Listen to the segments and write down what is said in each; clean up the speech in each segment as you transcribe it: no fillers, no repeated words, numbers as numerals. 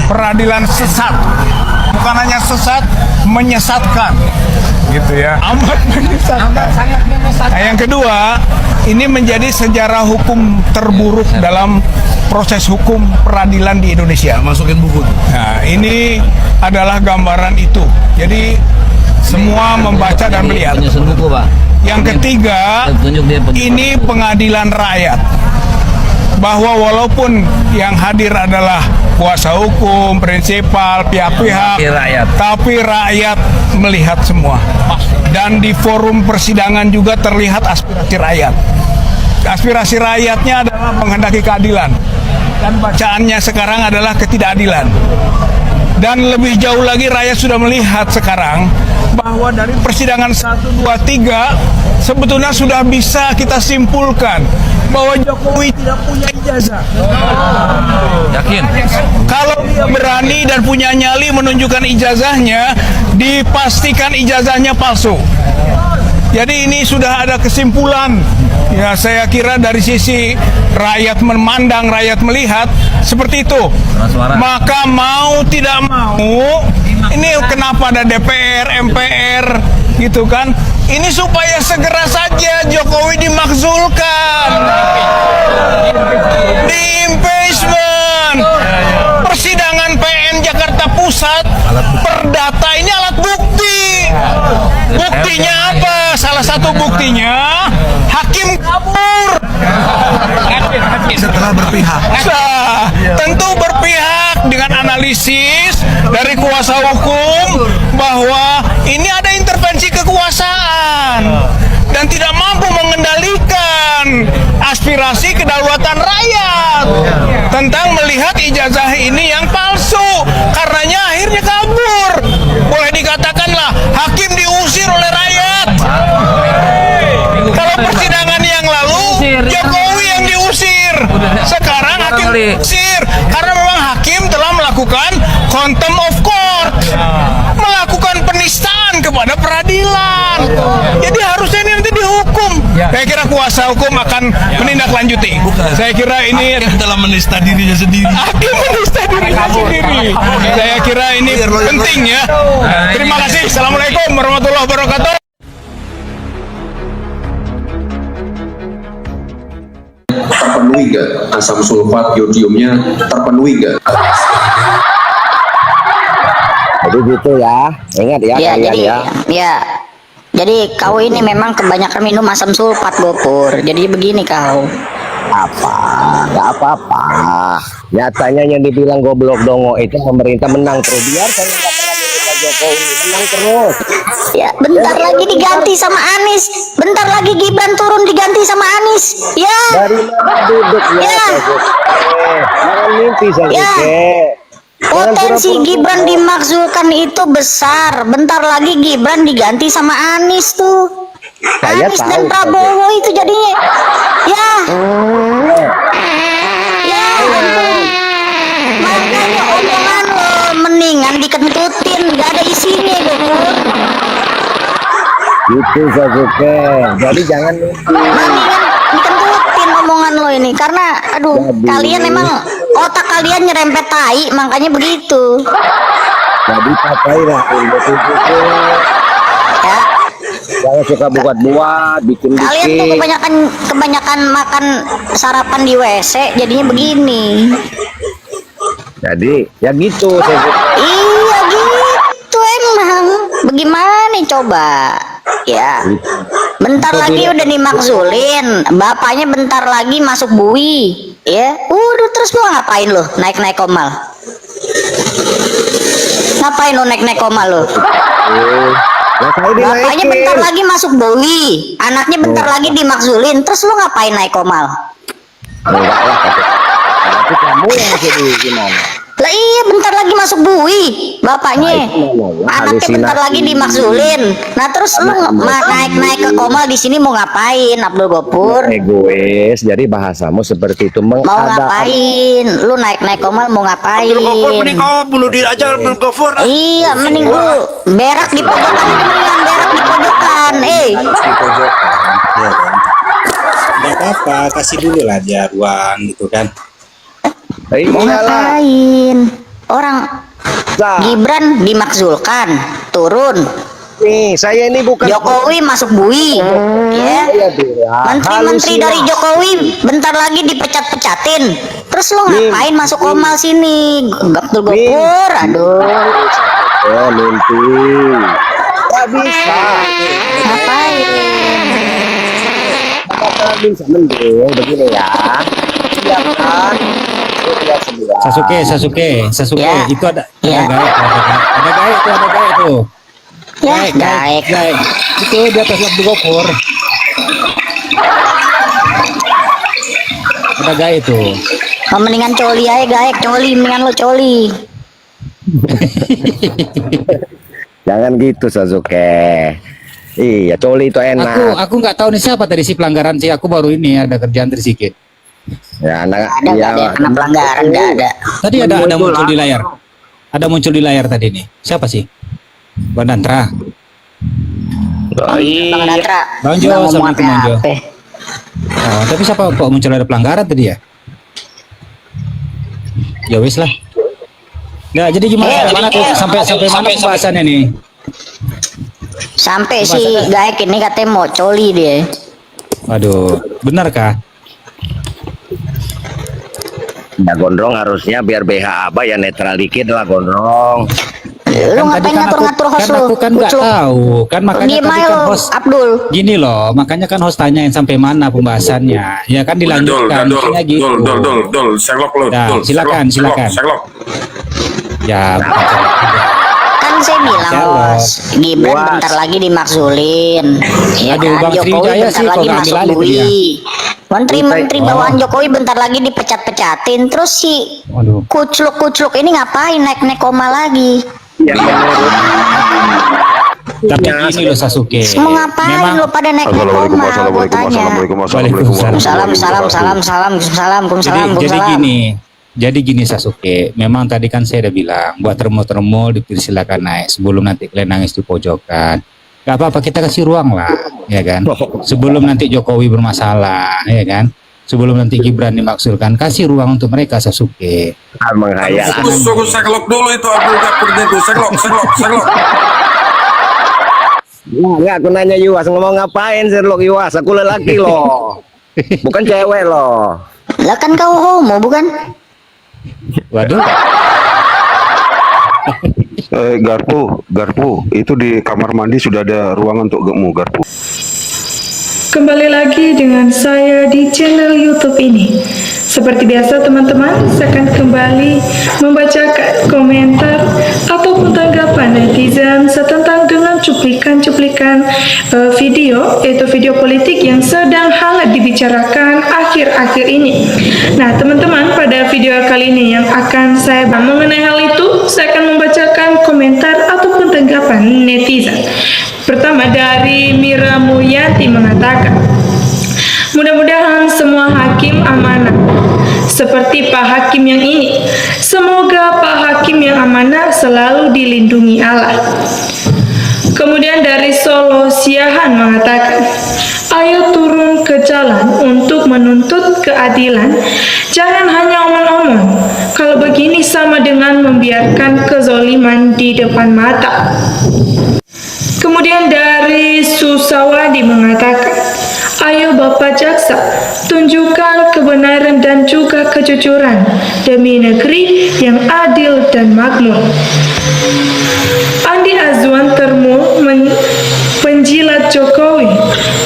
peradilan sesat. Bukan hanya sesat, menyesatkan. Gitu ya. Amat menyesatkan. Sangat menyesatkan. Nah, yang kedua, ini menjadi sejarah hukum terburuk dalam proses hukum peradilan di Indonesia. Masukin buku. Nah, ini adalah gambaran itu. Jadi semua membaca dan melihat. Penyusun buku, Pak. Yang ketiga, ini pengadilan rakyat. Bahwa walaupun yang hadir adalah kuasa hukum, prinsipal, pihak-pihak, tapi rakyat melihat semua. Dan di forum persidangan juga terlihat aspirasi rakyat. Aspirasi rakyatnya adalah menghendaki keadilan. Dan bacaannya sekarang adalah ketidakadilan. Dan lebih jauh lagi rakyat sudah melihat sekarang bahwa dari persidangan 1, 2, 3 sebetulnya sudah bisa kita simpulkan bahwa Jokowi tidak punya ijazah. Yakin? Kalau dia berani dan punya nyali menunjukkan ijazahnya, dipastikan ijazahnya palsu. Jadi ini sudah ada kesimpulan. Ya, saya kira dari sisi rakyat memandang, rakyat melihat seperti itu. Maka mau tidak mau, ini kenapa ada DPR, MPR, gitu kan? Ini supaya segera saja Jokowi dimakzulkan, di impeachment. Persidangan PN Jakarta Pusat, perdata ini alat bukti. Buktinya apa? Salah satu buktinya hakim kabur. Setelah berpihak. Nah, tentu berpihak dengan analisis dari kuasa hukum bahwa ini ada intervensi kekuasaan dan tidak mampu mengendalikan aspirasi kedaulatan rakyat tentang melihat ijazah ini yang palsu, karenanya akhirnya kabur. Boleh dikatakanlah hakim diusir oleh rakyat. Kalau persidangan yang lalu Jokowi yang diusir, sekarang hakim diusir karena memang hakim telah melakukan contempt of court, melakukan penistaan kepada peradilan. Jadi harusnya ini nanti dihukum. Saya kira kuasa hukum akan menindaklanjuti. Saya kira ini Telah menista dirinya sendiri. hakim menista dirinya sendiri. Saya kira ini penting ya. Terima kasih. Assalamualaikum warahmatullahi wabarakatuh. Terpenuhi gak asam sulfat yodiumnya, terpenuhi gak? Jadi gitu ya, ingat ya, Ya, kalian jadi ya. jadi kau ini memang kebanyakan minum asam sulfat, Gopur. Jadi begini kau. Nggak apa-apa. Nyatanya yang dibilang goblok dongo itu pemerintah menang terus. Biar saya nggak pernah milih Pak Jokowi, menang terus. Ya, bentar lagi diganti sama Anies. Bentar lagi Gibran turun diganti sama Anies. Ya. Dari mana duduk ya? Jangan mimpi saya. Ya. Potensi Gibran dimakzulkan itu besar. Bentar lagi Gibran diganti sama Anies tuh. Saya Anies tahu, dan Prabowo itu jadinya. Ya. Ya. Makanya omongan lo mendingan dikentutin, gak ada isinya, Gopur. Gitu Sasuke. Jadi jangan Mendingan dikentutin omongan lo ini karena aduh, kalian emang otak kalian nyerempet tai, makanya begitu. jadi pakailah untuk Ya. jangan suka buat-buat, bikin Kalian tuh kebanyakan makan sarapan di WC jadinya begini. Jadi ya gitu Sasuke. Iya gitu emang. Bagaimana coba? Ya. Bentar lagi udah dimakzulin. Bapaknya bentar lagi masuk bui. Ya. Udah terus lo ngapain lo? Naik-naik komal. Ngapain lo naik-naik komal lo? Nah, saya Bapaknya dinaikin. bentar lagi masuk bui. Anaknya bentar lagi dimakzulin. Terus lo ngapain naik komal? Enggak lah, tapi kamu yang jadi gimana? Lah iya bentar lagi masuk bui bapaknya. Anaknya bentar lagi dimakzulin. Nah terus lu naik-naik ke komal di sini mau ngapain, Abdul Gopur? Egois, jadi bahasamu seperti itu. Mau ngapain? Lu naik-naik komal mau ngapain? Mending kau bunuh diri aja, Abdul Ghafur. Iya mending lu berak di pojokan, mendingan berak di pojokan. Di pojokan, ya kan. Nggak apa-apa, kasih dulu lah dia ruang gitu kan. Mau ngapain? Orang bisa. Gibran dimakzulkan, turun. Nih, saya ini bukan Jokowi masuk bui, ya. saya bilang, Menteri-menteri dari halusinasi. Jokowi bentar lagi dipecat-pecatin. Terus lo ngapain masuk Komal sini? Abdul Gopur, aduh. Oh, mimpi. Gak bisa. Ngapain? Gak bisa mending begini ya. Siap kan? Siap sembilan. Sasuke, Ya. itu ada Ya. gaek tuh. Ya, gaek. Itu di atas Abdul Gopur. Ada gaek tuh. Oh, mendingan coli aja gaek, coli, mendingan lo coli. Jangan gitu Sasuke. Iya, coli itu enak. Aku nggak tahu nih siapa tadi si pelanggaran sih. Aku baru ini ada kerjaan sedikit. Ya, anak Ada nggak ada kena pelanggaran? Nggak ada. Tadi ada muncul di layar. Ada muncul di layar tadi nih. Siapa sih? Bang Dantra. Bang Datra. Bang Jo, nggak ngomong Assalamualaikum, Bang Jo. apa-apa. Oh, tapi siapa kok muncul ada pelanggaran tadi ya? Ya wis lah. Nggak, jadi gimana tuh sampai mana pembahasannya nih? Sampai si gaek ini katanya mau coli dia. Waduh, benar kah? Ya Gondrong harusnya biar BH Abah ya netral dikit lah Gondrong. Lu ngapain ngatur-ngatur host lu? Aku kan nggak Kucluk. tahu, kan makanya Diem tadi aja kan lu, host Abdul. gini loh, makanya kan host tanyain sampai mana pembahasannya, ya kan dilanjutkan, maksudnya gitu. Dol, selok lu. Nah, Dol, silakan. selok. Ya, bukan salah juga. Kan saya bilang Ya, bos, Gibran Luas. bentar lagi dimakzulin. Ya Aduh, kan, Bang Jokowi Sriwijaya bentar sih kok lagi nggak masuk ambil alih bui. dia. Menteri-menteri bawahan Jokowi bentar lagi dipecat-pecatin. Terus si Waduh. kucluk-kucluk ini ngapain naik-naik koma lagi? Ya menurut Tapi gini loh Sasuke. Mau ngapain lu pada naik-naik koma? Gua tanya. Jadi gini Sasuke, memang tadi kan saya udah bilang buat termo-termo dipersilakan naik sebelum nanti kalian nangis di pojokan. Gak apa-apa, kita kasih ruang lah, ya kan. Sebelum nanti Jokowi bermasalah, ya kan. Sebelum nanti Gibran dimaksudkan, kasih ruang untuk mereka Sasuke. menghayal. Suruh seklok dulu itu Abdul Gapurnya itu. Seklok. Enggak, aku nanya Yuas ngomong ngapain Sherlock Yuas? Aku lelaki loh. Bukan cewek loh. Lah kan kau homo bukan? Waduh. Garpu, itu di kamar mandi sudah ada ruangan untuk kamu, Garpu. Kembali lagi dengan saya di channel YouTube ini. Seperti biasa teman-teman, saya akan kembali membacakan komentar ataupun tanggapan netizen setentang dengan cuplikan-cuplikan video, yaitu video politik yang sedang hangat dibicarakan akhir-akhir ini. Nah teman-teman, pada video kali ini yang akan saya bahas mengenai hal itu, saya akan membacakan komentar ataupun tanggapan netizen. Pertama dari Mira Mulyati mengatakan, mudah-mudahan semua hakim amanah seperti Pak Hakim yang ini. Semoga Pak Hakim yang amanah selalu dilindungi Allah. Kemudian dari Solo Siahan mengatakan, ayo turun ke jalan untuk menuntut keadilan. Jangan hanya omong-omong. Kalau begini sama dengan membiarkan kezoliman di depan mata. Kemudian dari Susawadi mengatakan, ayo Bapak Jaksa, tunjukkan kebenaran dan juga kejujuran demi negeri yang adil dan makmur. Andi Azwan Termul penjilat Jokowi,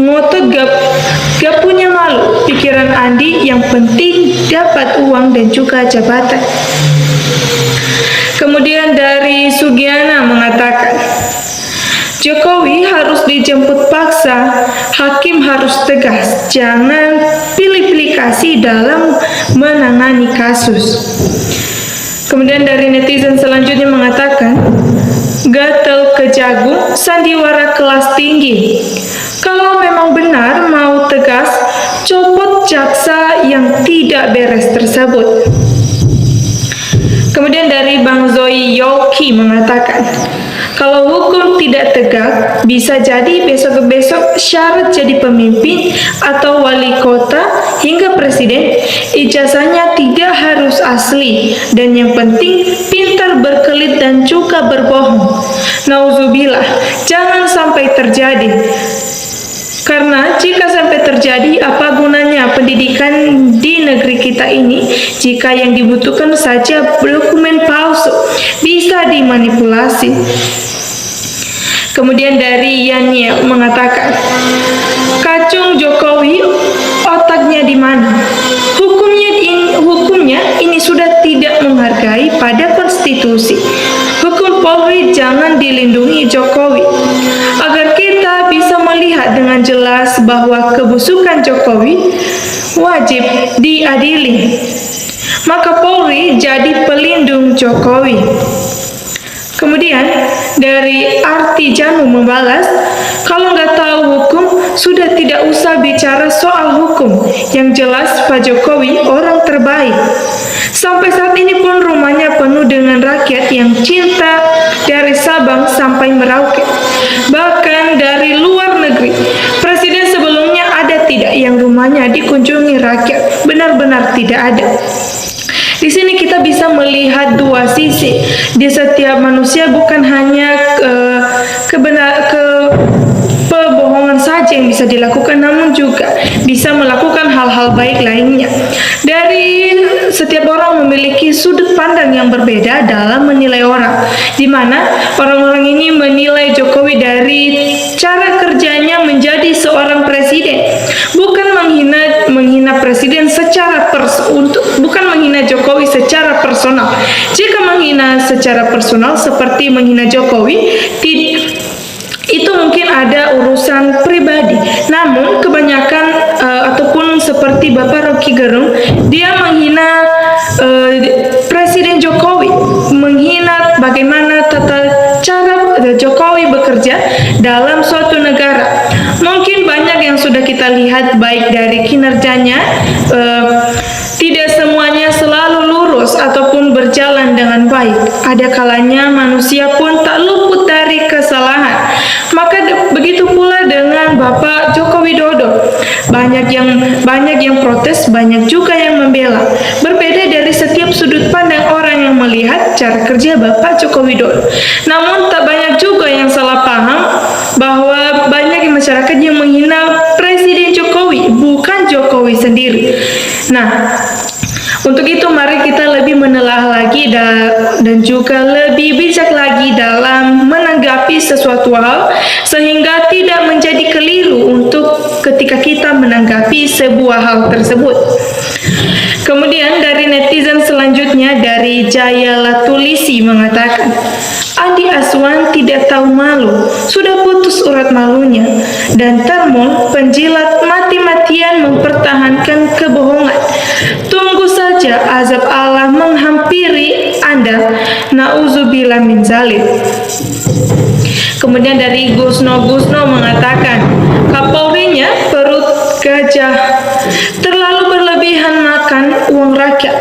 ngotot gak punya malu. Pikiran Andi yang penting dapat uang dan juga jabatan. Kemudian dari Sugiana mengatakan, Jokowi harus dijemput paksa, hakim harus tegas, jangan pilih-pilih kasih dalam menangani kasus. Kemudian dari netizen selanjutnya mengatakan, gatel kejagung, sandiwara kelas tinggi. Kalau memang benar mau tegas, copot jaksa yang tidak beres tersebut. Kemudian dari Bang Zoe Yoki mengatakan, Kalau hukum tidak tegak, bisa jadi besok-besok syarat jadi pemimpin atau wali kota hingga presiden, ijazahnya tidak harus asli, dan yang penting pintar berkelit dan juga berbohong. Nauzubillah, jangan sampai terjadi. Karena jika sampai terjadi, apa gunanya pendidikan di negeri kita ini jika yang dibutuhkan saja dokumen palsu, bisa dimanipulasi. Kemudian dari Yania mengatakan, kacung Jokowi otaknya di mana? Hukumnya ini sudah tidak menghargai pada konstitusi. Hukum Polri jangan dilindungi Jokowi. Agar kita bisa melihat dengan jelas bahwa kebusukan Jokowi wajib diadili, maka Polri jadi pelindung Jokowi. Kemudian dari Arti Janu membalas, kalau nggak tahu hukum, sudah tidak usah bicara soal hukum. Yang jelas Pak Jokowi orang terbaik. Sampai saat ini pun rumahnya penuh dengan rakyat yang cinta dari Sabang sampai Merauke. Bahkan dari luar negeri. Presiden sebelumnya ada tidak yang rumahnya dikunjungi rakyat? Benar-benar tidak ada. Di sini kita bisa melihat dua sisi. Di setiap manusia bukan hanya kebohongan saja yang bisa dilakukan, namun juga bisa melakukan hal-hal baik lainnya. Dari setiap orang memiliki sudut pandang yang berbeda dalam menilai orang, di mana orang-orang ini menilai Jokowi dari cara kerjanya menjadi seorang presiden, bukan menghina presiden secara bukan menghina Jokowi secara personal. Jika menghina secara personal seperti menghina Jokowi, itu mungkin ada urusan pribadi. Namun kebanyakan ataupun seperti Bapak Rocky Gerung, dia menghina Presiden Jokowi, menghina bagaimana tata cara Jokowi bekerja dalam suatu negara. Mungkin banyak yang sudah kita lihat baik dari kinerjanya, tidak semuanya selalu lurus ataupun berjalan dengan baik. Ada kalanya manusia pun tak luput dari kesalahan. Maka begitu pula dengan Bapak Joko Widodo. Banyak yang protes, banyak juga yang membela. Berbeda dari setiap sudut pandang orang yang melihat cara kerja Bapak Joko Widodo. Namun tak banyak juga yang salah paham bahwa banyak masyarakat yang menghina Presiden Jokowi, bukan Jokowi sendiri. Nah, untuk itu mari kita lebih menelaah lagi dan juga lebih bijak lagi dalam menanggapi sesuatu hal, sehingga tidak menjadi keliru untuk ketika kita menanggapi sebuah hal tersebut. Kemudian dari netizen selanjutnya, dari Jaya Latulisi mengatakan, Andi Aswan tidak tahu malu, sudah putus urat malunya, dan Termul penjilat mati-matian mempertahankan kebohongan. Tunggu saja azab Allah menghampiri Anda, na'udzubillah min zalik. Kemudian dari Gusno mengatakan, Kapolrinya perut gajah, terlalu berlebihan makan uang rakyat.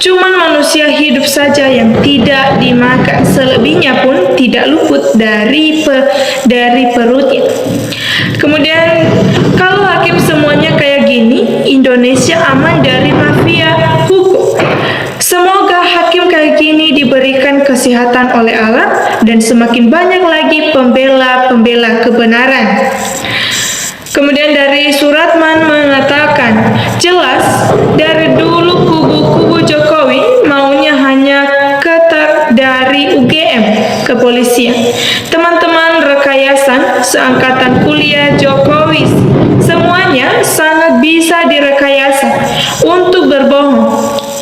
Cuman manusia hidup saja yang tidak dimakan, selebihnya pun tidak luput dari perutnya. Kemudian kalau hakim semuanya kayak gini, Indonesia aman dari mafia hukum. Semoga hakim kayak gini diberikan kesehatan oleh Allah dan semakin banyak lagi pembela-pembela kebenaran. Kemudian dari Suratman mengatakan, jelas dari dulu kubu-kubu Jokowi maunya hanya ketat dari UGM kepolisian. Teman-teman rekayasan seangkatan kuliah Jokowi semuanya sangat bisa direkayasa untuk berbohong.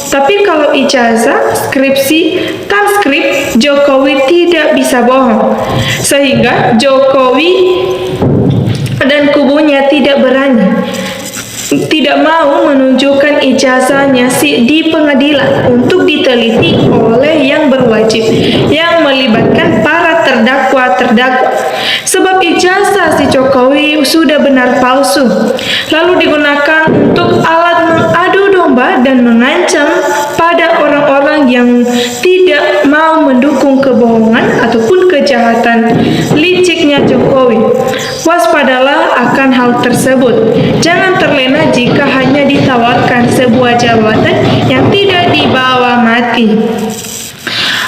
Tapi kalau ijazah, skripsi, transkrip, Jokowi tidak bisa bohong. Sehingga Jokowi dan kubunya tidak berani, tidak mau menunjukkan ijazahnya di pengadilan untuk diteliti oleh yang berwajib, yang melibatkan para terdakwa. Sebab ijazah si Jokowi sudah benar palsu, lalu digunakan untuk alat mengadu domba dan mengancam pada orang-orang yang tidak mau mendukung kebohongan ataupun kejahatan dan liciknya Jokowi. Waspadalah akan hal tersebut. Jangan terlena jika hanya ditawarkan sebuah jabatan yang tidak dibawa mati.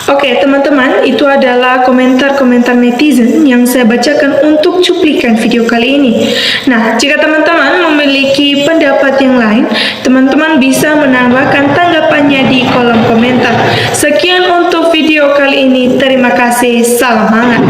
Oke teman-teman, itu adalah komentar-komentar netizen yang saya bacakan untuk cuplikan video kali ini. Nah, jika teman-teman memiliki pendapat yang lain, teman-teman bisa menambahkan tanggapannya di kolom komentar. Sekian untuk video kali ini, terima kasih, salam hangat.